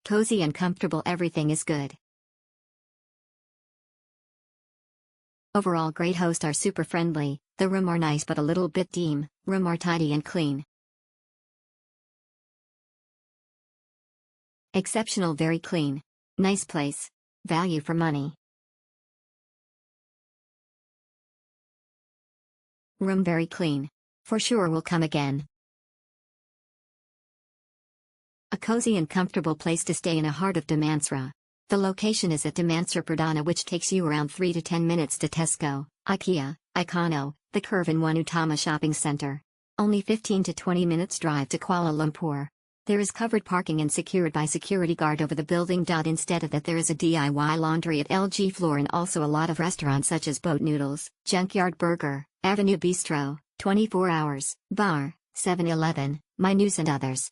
Cozy and comfortable, everything is good. Overall great, host are super friendly, the room are nice but a little bit dim, room are tidy and clean. Exceptional, very clean. Nice place. Value for money. Room very clean. For sure will come again. A cozy and comfortable place to stay in the heart of DAMANSARA. The location is at DAMANSARA Perdana, which takes you around 3 to 10 minutes to Tesco, IKEA, Ikano, the Curve and One Utama shopping center. Only 15 to 20 minutes drive to Kuala Lumpur. There is covered parking and secured by security guard over the building.Instead of that there is a DIY laundry at LG floor and also a lot of restaurants such as Boat Noodles, Junkyard Burger, Avenue Bistro, 24 hours, bar, 7-Eleven, My News and others.